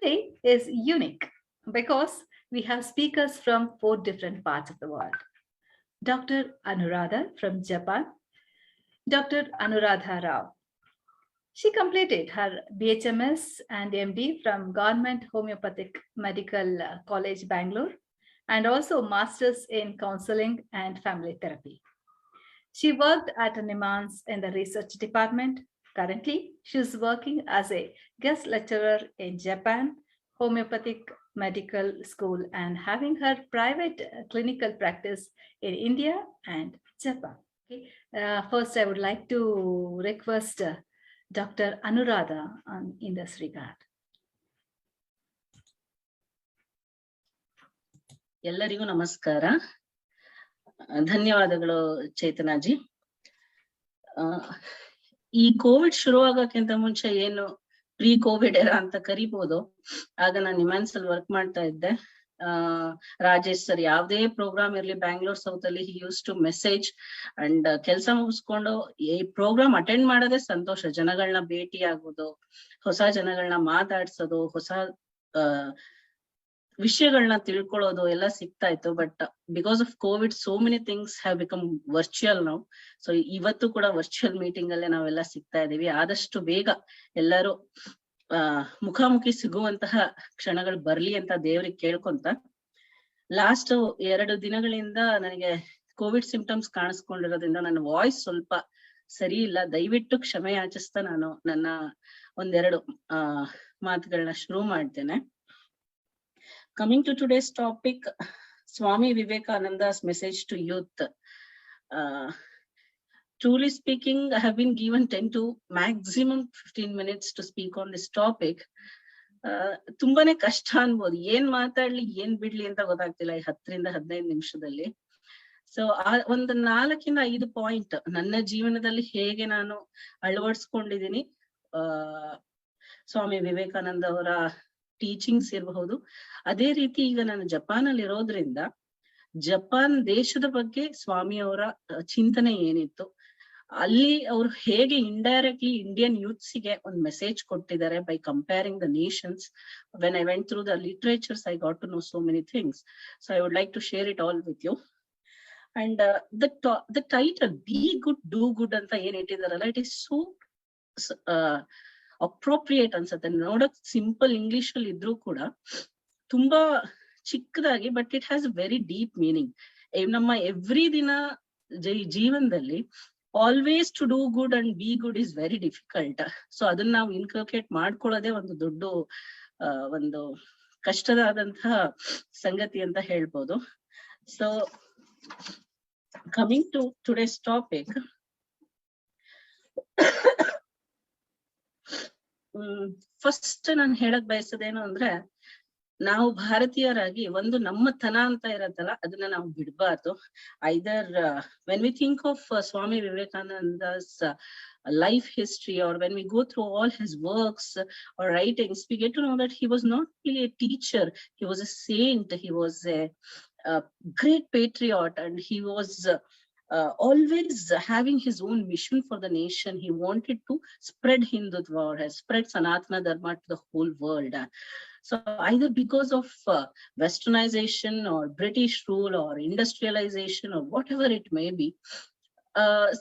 Today is unique because we have speakers from four different parts of the world. Dr. Anuradha from Japan, Dr. Anuradha Rao. She completed her BHMS and MD from Government Homeopathic Medical College, Bangalore, and also Masters in Counseling and Family Therapy. She worked at Nimans in the research department. Currently, she is working as a guest lecturer in Japan Homeopathic Medical School and having her private clinical practice in India and Japan. Okay. First, I would like to request Dr. Anuradha in this regard. ಎಲ್ಲರಿಗೂ ನಮಸ್ಕಾರ. ಧನ್ಯವಾದಗಳು ಚೇತನಾಜಿ. ಈ Covid ಶುರುವಾಗಕ್ಕಿಂತ ಮುಂಚೆ ಏನು pre Covid era ಅಂತ ಕರಿಬಹುದು, ಆಗ ನಾನು ನಿಮ್ಯಾನ್ಸ್ ಅಲ್ಲಿ ವರ್ಕ್ ಮಾಡ್ತಾ ಇದ್ದೆ. ರಾಜೇಶ್ ಸರ್ ಯಾವ್ದೇ ಪ್ರೋಗ್ರಾಮ್ ಇರ್ಲಿ ಬ್ಯಾಂಗ್ಳೂರ್ ಸೌತ್ ಅಲ್ಲಿ he use to message and ಕೆಲಸ ಮುಗಿಸ್ಕೊಂಡು ಈ ಪ್ರೋಗ್ರಾಮ್ ಅಟೆಂಡ್ ಮಾಡೋದೇ ಸಂತೋಷ. ಜನಗಳನ್ನ ಭೇಟಿ ಆಗೋದು, ಹೊಸ ಜನಗಳನ್ನ ಮಾತಾಡ್ಸೋದು, ಹೊಸ ವಿಷಯಗಳನ್ನ ತಿಳ್ಕೊಳ್ಳೋದು ಎಲ್ಲ ಸಿಗ್ತಾ ಇತ್ತು. But because of Covid so many things have become virtual now. So ಇವತ್ತು ಕೂಡ ವರ್ಚುವಲ್ ಮೀಟಿಂಗ್ ಅಲ್ಲೇ ನಾವೆಲ್ಲ ಸಿಗ್ತಾ ಇದೀವಿ. ಆದಷ್ಟು ಬೇಗ ಎಲ್ಲರೂ ಮುಖಾಮುಖಿ ಸಿಗುವಂತಹ ಕ್ಷಣಗಳು ಬರ್ಲಿ ಅಂತ ದೇವ್ರಿಗೆ ಕೇಳ್ಕೊಂತ, ಲಾಸ್ಟ್ 2 ದಿನಗಳಿಂದ ನನಗೆ ಕೋವಿಡ್ ಸಿಂಪ್ಟಮ್ಸ್ ಕಾಣಿಸ್ಕೊಂಡಿರೋದ್ರಿಂದ ನನ್ನ ವಾಯ್ಸ್ ಸ್ವಲ್ಪ ಸರಿ ಇಲ್ಲ. ದಯವಿಟ್ಟು ಕ್ಷಮೆ ಯಾಚಿಸ್ತಾ ನಾನು ನನ್ನ ಒಂದೆರಡು ಮಾತುಗಳನ್ನ ಶುರು ಮಾಡ್ತೇನೆ. Coming to today's topic, Swami Vivekananda's message to youth. Truly speaking, I have been given 10 to maximum 15 minutes to speak on this topic. ತುಂಬಾನೇ ಕಷ್ಟ ಅನ್ಬೋದು, ಏನ್ ಮಾತಾಡ್ಲಿ ಏನ್ ಬಿಡ್ಲಿ ಅಂತ ಗೊತ್ತಾಗ್ತಿಲ್ಲ ಈ 10 ರಿಂದ 15 ನಿಮಿಷದಲ್ಲಿ. ಸೊ ಒಂದು 4 ರಿಂದ 5 ಪಾಯಿಂಟ್ ನನ್ನ ಜೀವನದಲ್ಲಿ ಹೇಗೆ ನಾನು ಅಳವಡಿಸ್ಕೊಂಡಿದ್ದೀನಿ, ಸ್ವಾಮಿ ವಿವೇಕಾನಂದ ಅವರ ಟೀಚಿಂಗ್ಸ್ ಇರಬಹುದು. ಅದೇ ರೀತಿ ಈಗ ನಾನು ಜಪಾನ್ ಅಲ್ಲಿ ಇರೋದ್ರಿಂದ ಜಪಾನ್ ದೇಶದ ಬಗ್ಗೆ ಸ್ವಾಮಿ ಅವರ ಚಿಂತನೆ ಏನಿತ್ತು, ಅಲ್ಲಿ ಅವರು ಹೇಗೆ ಇಂಡೈರೆಕ್ಟ್ಲಿ ಇಂಡಿಯನ್ ಯೂತ್ಸ್ ಗೆ ಒಂದು ಮೆಸೇಜ್ ಕೊಟ್ಟಿದ್ದಾರೆ by comparing the nations. When I went through the literatures I got to know so many things. So I would like to share it all with you. And the title be good do good ಅಂತ ಏನ್ ಇಟ್ಟಿದಾರಲ್ಲ, it is so appropriate ಅನ್ಸುತ್ತೆ. ನೋಡಕ್ simple English ಅಲ್ಲಿ ಇದ್ರೂ ಕೂಡ ತುಂಬಾ ಚಿಕ್ಕದಾಗಿ, but it has very deep meaning. ನಮ್ಮ ಎವ್ರಿ ದಿನ ಜೀವನದಲ್ಲಿ always to do good and be good is very difficult. So ಅದನ್ನ ನಾವು ಇನ್ಕಲ್ಕೇಟ್ ಮಾಡ್ಕೊಳ್ಳೋದೇ ಒಂದು ದೊಡ್ಡ ಒಂದು ಕಷ್ಟದಾದಂತಹ ಸಂಗತಿ ಅಂತ ಹೇಳ್ಬೋದು. So coming to today's topic, first ನಾನು ಹೇಳಕ್ ಬಯಸೋದೇನು ಅಂದ್ರೆ, ನಾವು ಭಾರತೀಯರಾಗಿ ಒಂದು ನಮ್ಮತನ ಅಂತ ಇರತ್ತಲ್ಲ, ಅದನ್ನ ನಾವು ಬಿಡ್ಬಾರ್ದು. Either when we think of Swami Vivekananda's life history, or when we go through all his works or writings, we get to know that he was not only a teacher, he was a saint, he was a great patriot, and he was always having his own mission for the nation. He wanted to spread Hindutva or has spread Sanatana Dharma to the whole world. So either because of westernization or British rule or industrialization or whatever it may be,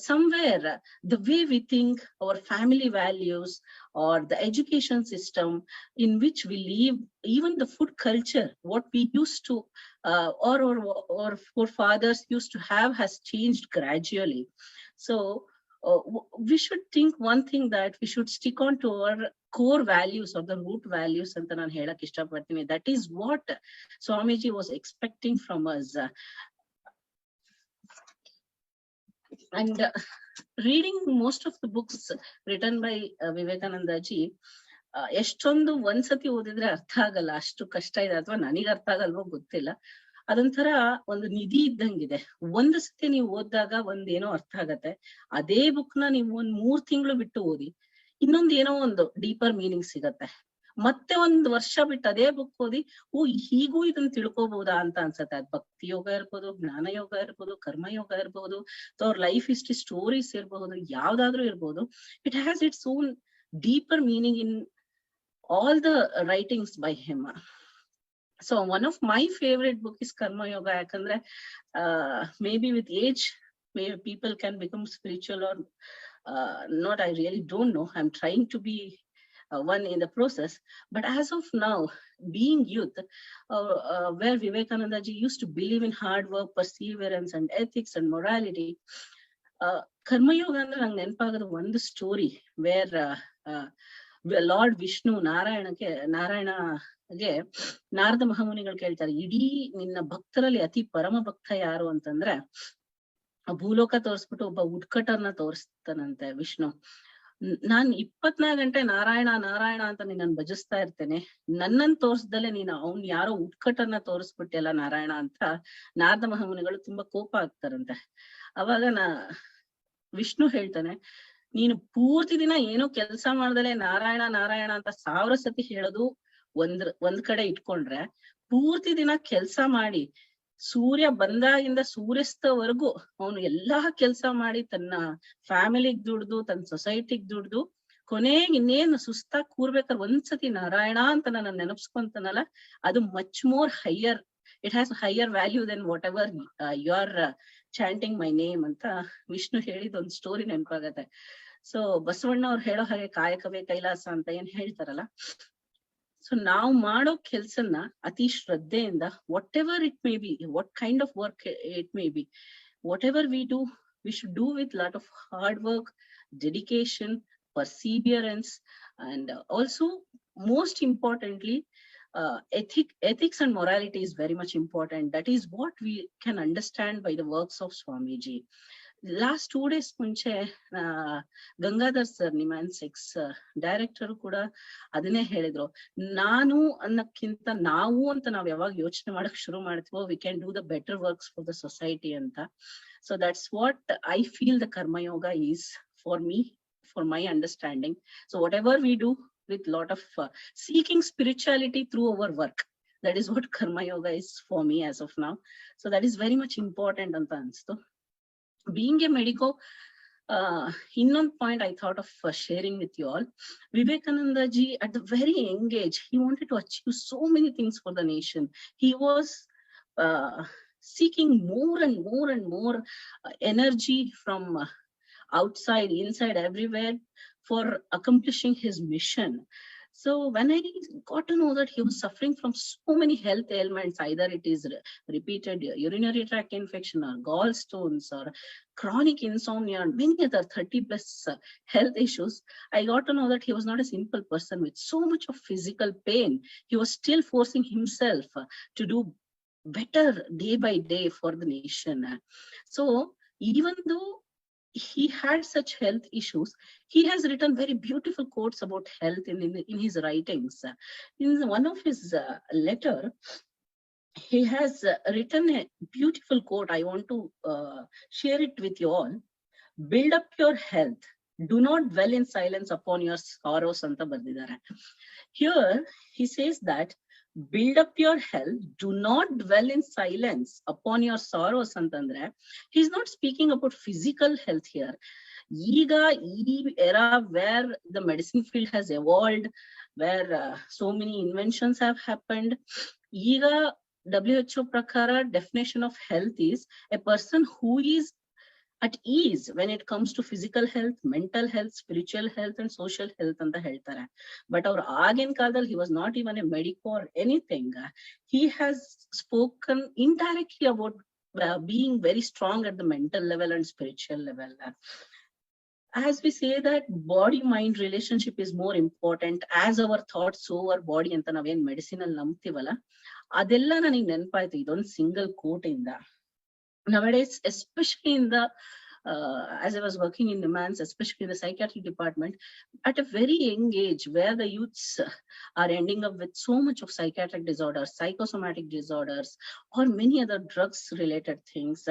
somewhere the way we think, our family values or the education system in which we live, even the food culture, what we used to or forefathers used to have has changed gradually. So we should think one thing, that we should stick on to our core values or the root values anta nan helak ishtapadtini. That is what Swamiji was expecting from us. And reading most of the books written by Vivekananda ji, ಎಷ್ಟೊಂದು ಒಂದ್ಸತಿ ಓದಿದ್ರೆ ಅರ್ಥ ಆಗಲ್ಲ, ಅಷ್ಟು ಕಷ್ಟ ಇದೆ. ಅಥವಾ ನನಗೆ ಅರ್ಥ ಆಗಲ್ವೋ ಗೊತ್ತಿಲ್ಲ. ಅದೊಂಥರ ಒಂದು ನಿಧಿ ಇದ್ದಂಗಿದೆ. ಒಂದು ಸತಿ ನೀವು ಓದಿದಾಗ ಒಂದೇನೋ ಅರ್ಥ ಆಗತ್ತೆ. ಅದೇ ಬುಕ್ ನ ನೀವು 3 ತಿಂಗಳು ಬಿಟ್ಟು ಓದಿ, ಇನ್ನೊಂದು ಏನೋ ಒಂದು ಡೀಪರ್ ಮೀನಿಂಗ್ ಸಿಗತ್ತೆ. ಮತ್ತೆ 1 ವರ್ಷ ಬಿಟ್ಟು ಅದೇ ಬುಕ್ ಓದಿ, ಹೀಗೂ ಇದನ್ನ ತಿಳ್ಕೊಬಹುದಾ ಅಂತ ಅನ್ಸತ್ತೆ. ಅದ್ ಭಕ್ತಿ ಯೋಗ ಇರ್ಬೋದು, ಜ್ಞಾನ ಯೋಗ ಇರ್ಬೋದು, ಕರ್ಮಯೋಗ ಇರ್ಬೋದು, ಅವ್ರ ಲೈಫ್ ಹಿಸ್ಟ್ರಿ ಸ್ಟೋರೀಸ್ ಇರ್ಬಹುದು, ಯಾವ್ದಾದ್ರು ಇರ್ಬೋದು. It has its own deeper meaning in all the writings by him. So one of my favorite book is Karma Yoga, yakandre maybe with age maybe people can become spiritual or not, I really don't know. I'm trying to be one in the process, but as of now, being youth, where Vivekananda ji used to believe in hard work, perseverance and ethics and morality. Karma yoga ಅಂದ್ರೆ ನಂಗೆ ನೆನಪಾಗದ ಒಂದು story where Lord Vishnu ನಾರಾಯಣಗೆ ನಾರದ ಮಹಾಮುನಿಗಳು ಕೇಳ್ತಾರೆ, ಇಡೀ ನಿನ್ನ ಭಕ್ತರಲ್ಲಿ ಅತಿ ಪರಮ ಭಕ್ತ ಯಾರು ಅಂತಂದ್ರೆ ಭೂಲೋಕ ತೋರಿಸ್ಬಿಟ್ಟು ಒಬ್ಬ ಉಡ್ಕಟರ್ನ ತೋರಿಸ್ತಾನಂತೆ ವಿಷ್ಣು. ನಾನ್ 24 ಗಂಟೆ ನಾರಾಯಣ ನಾರಾಯಣ ಅಂತ ನಿನ್ನನ್ ಭಜಿಸ್ತಾ ಇರ್ತೇನೆ, ನನ್ನನ್ ತೋರ್ಸ್ದಲೆ ನೀನು ಅವ್ನ್ ಯಾರೋ ಉಡ್ಕಟರ್ನ ತೋರಿಸ್ಬಿಟ್ಟೆಲ್ಲ ನಾರಾಯಣ ಅಂತ ನಾರದ ಮಹಾಮುನಿಗಳು ತುಂಬಾ ಕೋಪ ಆಗ್ತಾರಂತೆ. ಅವಾಗ ವಿಷ್ಣು ಹೇಳ್ತಾನೆ, ನೀನು ಪೂರ್ತಿ ದಿನ ಏನೋ ಕೆಲಸ ಮಾಡ್ದಲೆ ನಾರಾಯಣ ನಾರಾಯಣ ಅಂತ 1000 ಸತಿ ಹೇಳೋದು ಒಂದ್ ಕಡೆ ಇಟ್ಕೊಂಡ್ರೆ, ಪೂರ್ತಿ ದಿನ ಕೆಲ್ಸ ಮಾಡಿ ಸೂರ್ಯ ಬಂದಾಗಿಂದ ಸೂರ್ಯಾಸ್ತವರೆಗೂ ಅವನು ಎಲ್ಲಾ ಕೆಲ್ಸ ಮಾಡಿ ತನ್ನ ಫ್ಯಾಮಿಲಿಗ್ ದುಡ್ದು ತನ್ನ ಸೊಸೈಟಿಗ್ ದುಡ್ದು ಕೊನೆಗೆ ಇನ್ನೇನು ಸುಸ್ತಾಗಿ ಕೂರ್ಬೇಕಾದ್ರೆ ಒಂದ್ಸತಿ ನಾರಾಯಣ ಅಂತ ನನ್ನ ನೆನಪ್ಸ್ಕೊಂತಾನಲ್ಲ, ಅದು much more higher, it has higher value then whatever you are chanting my name ಅಂತ ವಿಷ್ಣು ಹೇಳಿದ ಒಂದು ಸ್ಟೋರಿ ನೆನಪಾಗತ್ತೆ. ಸೊ ಬಸವಣ್ಣ ಅವ್ರು ಹೇಳೋ ಹಾಗೆ ಕಾಯಕವೇ ಕೈಲಾಸ ಅಂತ ಏನ್ ಹೇಳ್ತಾರಲ್ಲ, ಸೊ ನಾವು ಮಾಡೋ ಕೆಲ್ಸನ್ನ ಅತಿ ಶ್ರದ್ಧೆಯಿಂದ, what ever it may be, what kind of work it may be, what ever we do, we should do with lot of hard work, dedication, perseverance, and also most importantly ethics and morality is very much important. That is what we can understand by the works of Swamiji. Last 2 days ಮುಂಚೆ Gangadhar sir NIMHANS X director ಕೂಡ ಅದನ್ನೇ ಹೇಳಿದ್ರು, ನಾನು ಅನ್ನಕ್ಕಿಂತ ನಾವು ಅಂತ ನಾವ್ ಯಾವಾಗ ಯೋಚನೆ ಮಾಡಕ್ ಶುರು ಮಾಡ್ತೀವೋ we can do the better works for the society ಅಂತ. So that's what I feel the karma yoga is for me, for my understanding. So whatever we do with lot of seeking spirituality through our work, that is what karma yoga is for me as of now. So that is very much important anta anstu. Being a medico, ಇನ್ನೊಂದು point I thought of sharing with you all. Vivekananda ji at the very young age, he wanted to achieve so many things for the nation. He was seeking more and more and more energy from outside, inside, everywhere for accomplishing his mission. So when I got to know that he was suffering from so many health ailments, either it is repeated urinary tract infection or gallstones or chronic insomnia and many other 30 plus health issues, I got to know that he was not a simple person with so much of physical pain. He was still forcing himself to do better day by day for the nation. So even though he had such health issues, he has written very beautiful quotes about health in his writings. In one of his letter, he has written a beautiful quote. I want to share it with you all. Build up your health, do not dwell in silence upon your sorrows anta bardidare. Here he says that build up your health, do not dwell in silence upon your sorrows antandre, he's not speaking about physical health here. Iga era where the medicine field has evolved, where so many inventions have happened, iga WHO prakara definition of health is a person who is at ease when it comes to physical health, mental health, spiritual health and social health anta ಹೇಳ್ತಾರೆ. But our ಆಗಿನ ಕಾಲದಲ್ಲಿ he was not even a medic or anything. He has spoken indirectly about being very strong at the mental level and spiritual level. As we say that body mind relationship is more important as our thoughts so our body ಅಂತ ನಾವೇನ್ medicine ಅಲ್ಲಿ ನಂಬ್ತೀವಲ್ಲ, ಅದೆಲ್ಲ ನನಗೆ ನೆನಪಾಯ್ತು ಇದೊಂದು single coat ಇಂದ. Nowadays, especially in the as I was working in demands, especially in the psychiatric department, at a very young age, where the youths are ending up with so much of psychiatric disorders, psychosomatic disorders, or many other drugs related things,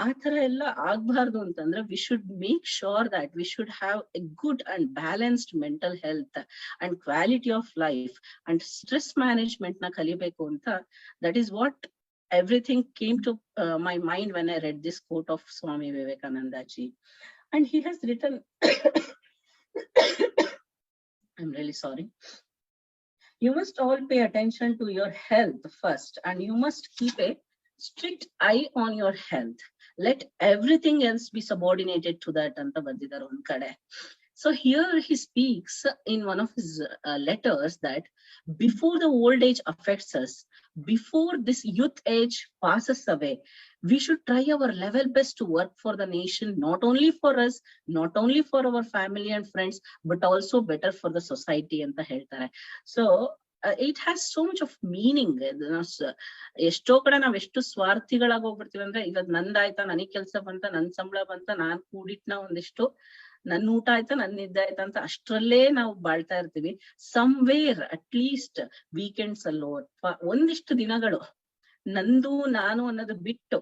ಆ ತರ ಎಲ್ಲ ಆಗ್ಬಾರ್ದು ಅಂತಂದ್ರೆ we should make sure that we should have a good and balanced mental health and quality of life and stress management na ಕಲಿಬೇಕು ಅಂತ. That is what everything came to my mind when I read this quote of Swami Vivekananda ji. And he has written I'm really sorry. You must all pay attention to your health first, and you must keep a strict eye on your health. Let everything else be subordinated to that anta ಬರ್ದಿದ್ದಾರೆ ಒಂದ್ ಕಡೆ. So here he speaks in one of his letters that before the old age affects us, before this youth age passes away, we should try our level best to work for the nation, not only for us, not only for our family and friends, but also better for the society anta ಹೇಳ್ತಾರೆ. So it has so much of meaning. ಎಷ್ಟೋ ಕಡೆ ನಾವ್ ಎಷ್ಟು ಸ್ವಾರ್ಥಿಗಳಾಗಿ ಹೋಗ್ಬಿಡ್ತೀವಿ ಅಂದ್ರೆ, ಇವತ್ ನಂದಾಯ್ತಾ, ನನಗ್ ಕೆಲ್ಸ ಬಂತ, ನನ್ ಸಂಬಳ ಬಂತ, ನಾನ್ ಕೂಡಿಟ್ನ ಒಂದಿಷ್ಟು, ನನ್ ಊಟ ಆಯ್ತಾ, ನನ್ ನಿದ್ದೆ ಆಯ್ತಾ ಅಂತ ಅಷ್ಟ್ರಲ್ಲೇ ನಾವು ಬಾಳ್ತಾ ಇರ್ತೀವಿ. ಸಮ್ವೇರ್ ಅಟ್ ಲೀಸ್ಟ್ ವೀಕೆಂಡ್ಸ್ ಅಲ್ಲೋ ಒಂದಿಷ್ಟು ದಿನಗಳು ನಂದು ನಾನು ಅನ್ನೋದು ಬಿಟ್ಟು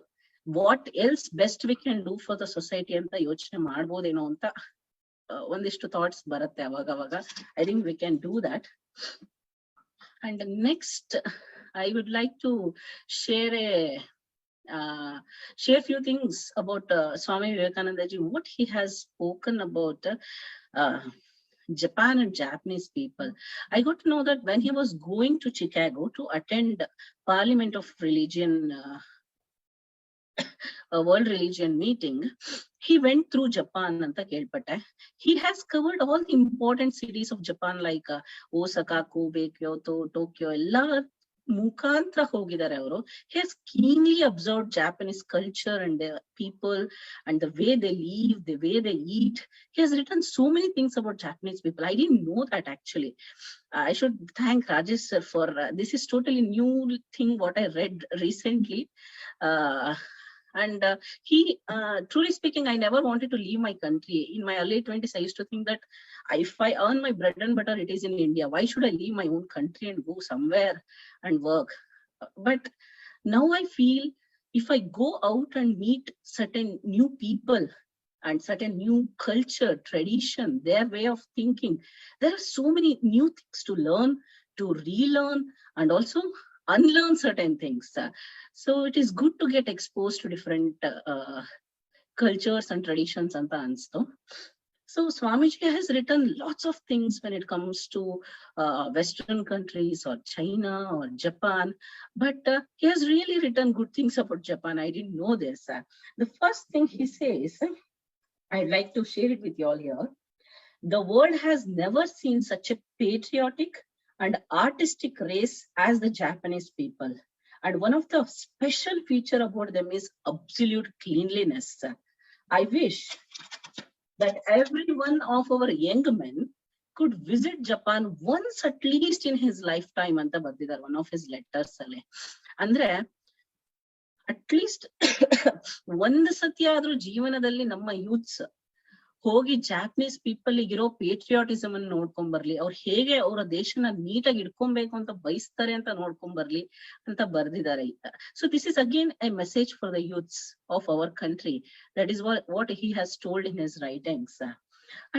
what else best V can do for the society ಅಂತ ಯೋಚನೆ ಮಾಡ್ಬೋದೇನೋ ಅಂತ ಒಂದಿಷ್ಟು ಥಾಟ್ಸ್ ಬರುತ್ತೆ ಅವಾಗ. I think we can do that. And next, I would like to share few things about Swami Vivekananda ji, what he has spoken about Japan and Japanese people. I got to know that when he was going to Chicago to attend Parliament of Religion, a world religion meeting, he went through Japan anta kelpatte. He has covered all the important cities of Japan like Osaka, Kobe, Kyoto, Tokyo, ella ಮುಖಾಂತರ ಹೋಗಿದ್ದಾರೆ ಅವರು. He has keenly observed Japanese culture and their people and the way they live, the way they eat. He has written so many things about Japanese people. I didn't know that actually. I should thank Rajesh sir for this is totally new thing what I read recently. And he truly speaking, I never wanted to leave my country. In my early 20s, I used to think that if I earn my bread and butter, it is in India. Why should I leave my own country and go somewhere and work? But now I feel if I go out and meet certain new people and certain new culture, tradition, their way of thinking, there are so many new things to learn, to relearn, and also unlearn certain things. So it is good to get exposed to different cultures and traditions anta ansto. So Swamiji has written lots of things when it comes to Western countries or China or Japan, but he has really written good things about Japan. I didn't know this. The first thing he says, I'd like to share it with you all here. The world has never seen such a patriotic and artistic race as the Japanese people. And one of the special feature about them is absolute cleanliness. I wish that every one of our young men could visit Japan once at least in his lifetime anta ಬರ್ದಿದ್ದಾರೆ one of his letters ಅಲ್ಲಿ. ಅಂದ್ರೆ at least ಒಂದ್ ಸತಿ ಆದ್ರೂ ಜೀವನದಲ್ಲಿ ನಮ್ಮ youths ಹೋಗಿ Japanese people ಇರೋ ಪೇಟ್ರಿಯಾಟಿಸಮ್ ಅನ್ನು ನೋಡ್ಕೊಂಡ್ ಬರ್ಲಿ, ಅವ್ರು ಹೇಗೆ ಅವರ ದೇಶನ ನೀಟಾಗಿ ಇಟ್ಕೊಬೇಕು ಅಂತ ಬಯಸ್ತಾರೆ ಅಂತ ನೋಡ್ಕೊಂಡ್ ಬರ್ಲಿ ಅಂತ ಬರ್ದಿದ್ದಾರೆ. So this is again A message for the youths of our country. That is what he has told in his writings.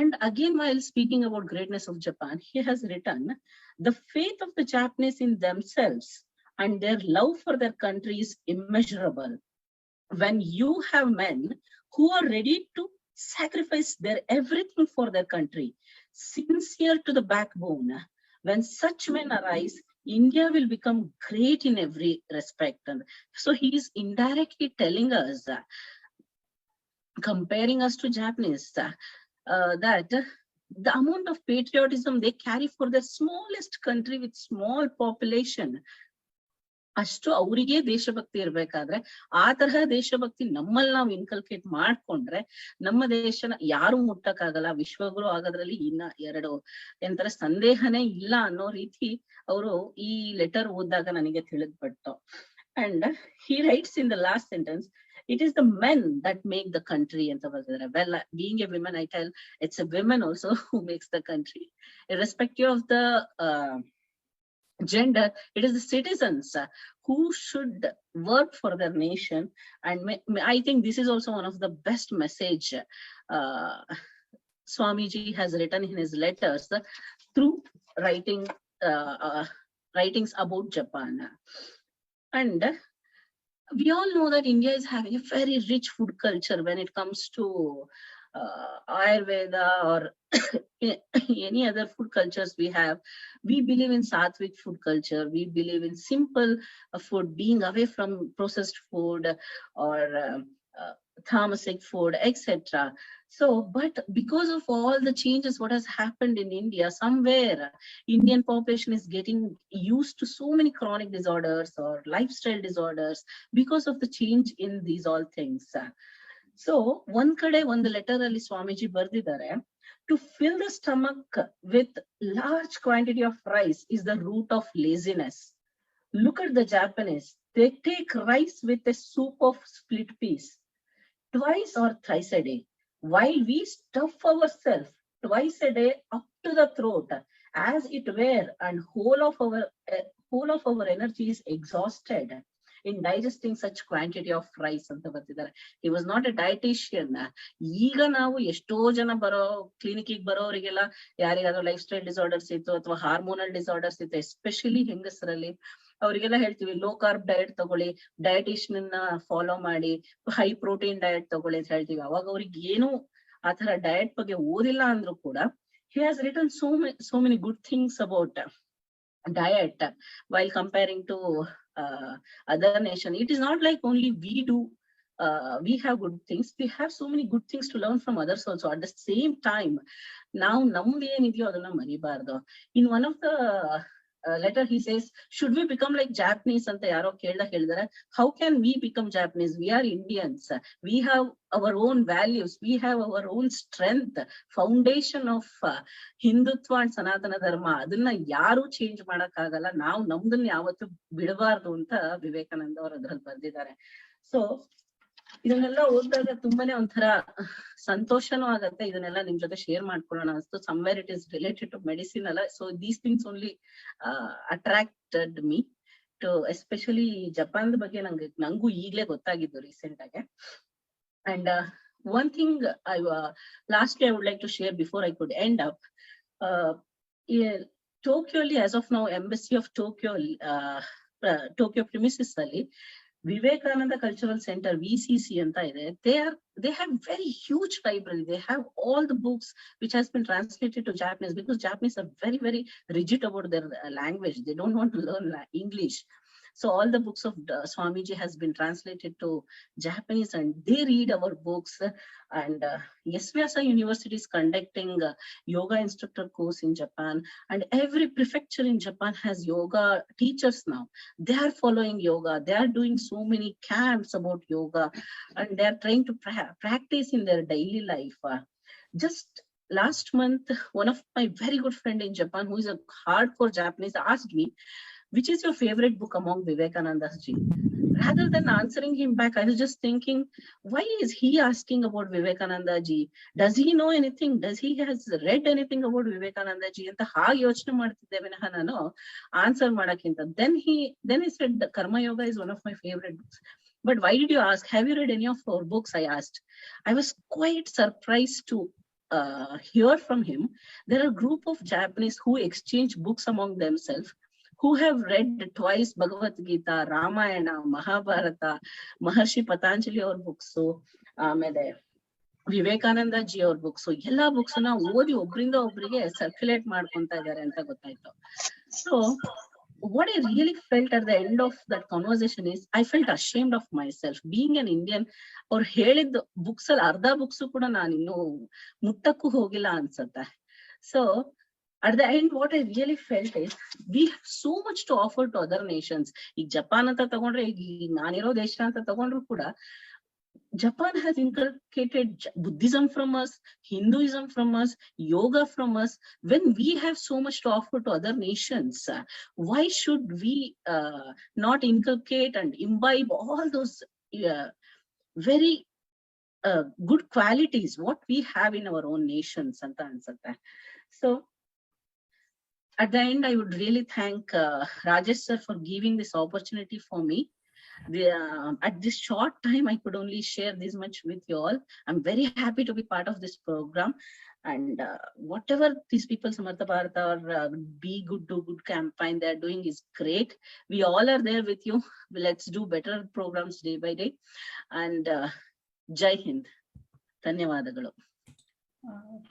And again, while speaking about greatness of Japan, he has written, the faith of the Japanese in themselves and their love for their country is immeasurable. When you have men who are ready to sacrifice their everything for their country, sincere to the backbone, when such men arise, India will become great in every respect. And so he is indirectly telling us, comparing us to Japanese, that the amount of patriotism they carry for the smallest country with small population, ಅಷ್ಟು ಅವರಿಗೆ ದೇಶಭಕ್ತಿ ಇರ್ಬೇಕಾದ್ರೆ ಆ ತರಹ ದೇಶಭಕ್ತಿ ನಮ್ಮಲ್ಲಿ ನಾವು inculcate ಮಾಡ್ಕೊಂಡ್ರೆ ನಮ್ಮ ದೇಶನ ಯಾರು ಮುಟ್ಟಕ್ಕಾಗಲ್ಲ, ವಿಶ್ವಗುರು ಆಗೋದ್ರಲ್ಲಿ ಇನ್ನ ಎರಡು ಎಂತರ ಸಂದೇಹನೇ ಇಲ್ಲ ಅನ್ನೋ ರೀತಿ ಅವರು ಈ ಲೆಟರ್ ಓದಿದಾಗ ನನಗೆ ತಿಳಿದ್ಬಿಟ್ಟು. And he writes in the last sentence, it is the men that make the country anta ಬರ್ದಿದ್ದಾರೆ. Well, being a woman, I tell it's a women also who makes the country, irrespective of the gender. It is the citizens who should work for their nation. And I think this is also one of the best message Swamiji has written in his letters through writings about Japan. And we all know that India is having a very rich food culture when it comes to Ayurveda or any other food cultures we have. We believe in sattvic food culture. We believe in simple food, being away from processed food or thamasic food, etc. So, but because of all the changes, what has happened in India, somewhere Indian population is getting used to so many chronic disorders or lifestyle disorders because of the change in these all things. So ಒಂದ್ ಕಡೆ ಒಂದು letter ಅಲ್ಲಿ ಸ್ವಾಮೀಜಿ ಬರ್ದಿದ್ದಾರೆ, to fill the stomach with large quantity of rice is the root of laziness. Look at the Japanese. They take rice with a soup of split peas twice or thrice a day, while we stuff ourselves twice a day up to the throat as it were, and whole of our energy is exhausted in digesting such quantity of rice ಅಂತ ಬರ್ತಿದ್ದಾರೆ. He was not a dietitian. ಈಗ ನಾವು ಎಷ್ಟೋ ಜನ clinic ಬರೋರಿಗೆಲ್ಲ ಯಾರಿಗಾದ್ರೂ life style disorders ಇತ್ತು ಅಥವಾ hormonal disorders ಇತ್ತು, ಎಸ್ಪೆಷಲಿ ಹೆಂಗಸರಲ್ಲಿ, ಅವರಿಗೆಲ್ಲ ಹೇಳ್ತೀವಿ ಲೋ ಕಾರ್ಬ್ ಡಯಟ್ ತಗೊಳ್ಳಿ, ಡಯಟಿಷಿಯನ್ ಫಾಲೋ ಮಾಡಿ, ಹೈ ಪ್ರೋಟೀನ್ ಡಯಟ್ ತಗೊಳ್ಳಿ ಅಂತ ಹೇಳ್ತೀವಿ. ಅವಾಗ ಅವ್ರಿಗೆ ಏನು ಆತರ ಡಯಟ್ ಬಗ್ಗೆ ಓದಿಲ್ಲ ಅಂದ್ರೂ ಕೂಡ he has written so many good things about diet while comparing to other nation. It is not like only we have good things, we have so many good things to learn from others also. At the same time, now ನಮ್ದು ಏನಿದೆಯೋ ಅದನ್ನ ಮರಿಬಾರ್ದು. In one of the letter he says, should we become like Japanese ಅಂತ ಯಾರೋ ಹೇಳಿದಾರೆ. How can we become Japanese? We are Indians. We have our own values. We have our own strength. Foundation of Hindutva and ಸನಾತನ ಧರ್ಮ, ಅದನ್ನ ಯಾರು change ಮಾಡಕ್ ಆಗಲ್ಲ. ನಾವು ನಮ್ದನ್ನ ಯಾವತ್ತು ಬಿಡಬಾರ್ದು ಅಂತ ವಿವೇಕಾನಂದ ಅವರು ಅದ್ರಲ್ಲಿ ಬರ್ದಿದ್ದಾರೆ. ಸೊ ಇದನ್ನೆಲ್ಲ ಓದಿದಾಗ ತುಂಬಾನೇ ಒಂಥರ ಸಂತೋಷನೂ ಆಗತ್ತೆ. ಇದನ್ನೆಲ್ಲ ನಿಮ್ ಜೊತೆ ಶೇರ್ ಮಾಡ್ಕೊಳ್ಳೋಣ ಅನ್ಸ್ತು. Somewhere it is related to medicine ಅಲ್ಲ. So these things only attracted me to, especially Japan ಬಗ್ಗೆ ನಂಗೂ ಈಗ್ಲೇ ಗೊತ್ತಾಗಿದ್ದು ರೀಸೆಂಟ್ ಆಗಿ. And one thing lastly I would like to share before I could end up, Tokyo ಅಲ್ಲಿ as of now embassy of Tokyo premises ಅಲ್ಲಿ Vivekananda Cultural Center VCC anta ide. They have very huge library. They have all the books which has been translated to Japanese, because Japanese are very, very rigid about their language. They don't want to learn English. So all the books of Swamiji has been translated to Japanese and they read our books. And Yasvyasa University is conducting yoga instructor course in Japan, and every prefecture in Japan has yoga teachers now. They are following yoga. They are doing so many camps about yoga, and they are trying to practice in their daily life. Just last month, one of my very good friend in Japan, who is a hardcore Japanese, asked me, which is your favorite book among Vivekananda's ji? Rather than answering him back, I was just thinking, why is he asking about Vivekananda ji? Does he know anything? Does he has read anything about Vivekananda ji? Anta haage yochne ಮಾಡ್ತಿದ್ದೆ ವಿನಃ ನಾನು answer ಮಾಡಕ್ಕಿಂತ. Then he said the Karma Yoga is one of my favorite books. But why did you ask? Have you read any of our books? I asked. I was quite surprised to hear from him. There are a group of Japanese who exchange books among themselves, who have read twice Bhagavad Gita, Ramayana, Mahabharata, Maharshi Patanjali our books, ಆಮೇಲೆ Vivekananda G ಅವ್ರ books, ಎಲ್ಲಾ books ನ ಓದಿ ಒಬ್ರಿಂದ ಒಬ್ರಿಗೆ circulate ಮಾಡ್ಕೊಂತ ಇದಾರೆ ಅಂತ ಗೊತ್ತಾಯ್ತು. So what I really felt at the end of that conversation is, I felt ashamed of myself being an Indian. ಅವ್ರು ಹೇಳಿದ ಬುಕ್ಸ್ ಅಲ್ಲಿ ಅರ್ಧ ಬುಕ್ಸ್ ಕೂಡ ನಾನು ಇನ್ನು ಮುಟ್ಟಕ್ಕೂ ಹೋಗಿಲ್ಲ ಅನ್ಸುತ್ತೆ. So at the end, what I really felt is, we have so much to offer to other nations. ಈಗ ಜಪಾನ್ ಅಂತ ತಗೊಂಡ್ರೆ, ಈಗ ನಾನಿರೋ ದೇಶ ಅಂತ ತಗೊಂಡ್ರು ಕೂಡ, Japan has inculcated Buddhism from us, Hinduism from us, yoga from us. When we have so much to offer to other nations, why should we not inculcate and imbibe all those very good qualities what we have in our own nations anta ansutte. So at the end, I would really thank Rajesh sir for giving this opportunity for me. At this short time, I could only share this much with you all. I'm very happy to be part of this program. And whatever these people, Samartha Bharata or Be Good, Do Good campaign they're doing is great. We all are there with you. Let's do better programs day by day. And Jai Hind. ಧನ್ಯವಾದಗಳು.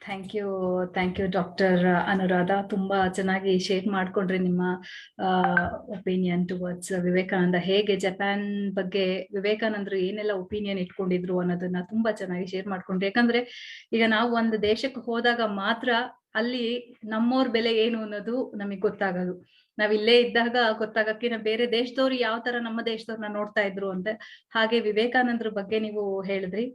Thank you doctor Anuradha. ತುಂಬಾ ಚೆನ್ನಾಗಿ share ಮಾಡ್ಕೊಂಡ್ರಿ ನಿಮ್ಮ opinion towards Vivekananda. ಹೇಗೆ Japan ಬಗ್ಗೆ ವಿವೇಕಾನಂದರು ಏನೆಲ್ಲ opinion ಇಟ್ಕೊಂಡಿದ್ರು ಅನ್ನೋದನ್ನ ತುಂಬಾ ಚೆನ್ನಾಗಿ ಶೇರ್ ಮಾಡ್ಕೊಂಡ್ರಿ. ಯಾಕಂದ್ರೆ ಈಗ ನಾವು ಒಂದು ದೇಶಕ್ಕೆ ಹೋದಾಗ ಮಾತ್ರ ಅಲ್ಲಿ ನಮ್ಮವ್ರ ಬೆಲೆ ಏನು ಅನ್ನೋದು ನಮಗ್ ಗೊತ್ತಾಗೋದು. ನಾವ್ ಇಲ್ಲೇ ಇದ್ದಾಗ ಗೊತ್ತಾಗಕ್ಕೆ ನಾವು ಬೇರೆ ದೇಶದವ್ರು ಯಾವ ತರ ನಮ್ಮ ದೇಶದವ್ರನ್ನ ನೋಡ್ತಾ ಇದ್ರು ಅಂತ. ಹಾಗೆ ವಿವೇಕಾನಂದ್ರ ಬಗ್ಗೆ ನೀವು ಹೇಳಿದ್ರಿ.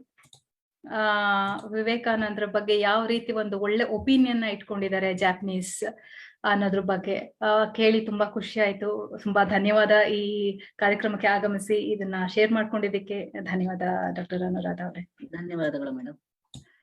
ವಿವೇಕಾನಂದ್ರ ಬಗ್ಗೆ ಯಾವ ರೀತಿ ಒಂದು ಒಳ್ಳೆ ಒಪಿನಿಯನ್ ಇಟ್ಕೊಂಡಿದ್ದಾರೆ ಜಾಪನೀಸ್ ಅನ್ನೋದ್ರ ಬಗ್ಗೆ ಕೇಳಿ ತುಂಬಾ ಖುಷಿ ಆಯ್ತು. ತುಂಬಾ ಧನ್ಯವಾದ ಈ ಕಾರ್ಯಕ್ರಮಕ್ಕೆ ಆಗಮಿಸಿ ಇದನ್ನ ಶೇರ್ ಮಾಡ್ಕೊಂಡಿದ್ದಕ್ಕೆ. ಧನ್ಯವಾದ ಡಾಕ್ಟರ್ ಅನುರಾಧ ಅವರೇ. ಧನ್ಯವಾದಗಳು ಮೇಡಮ್.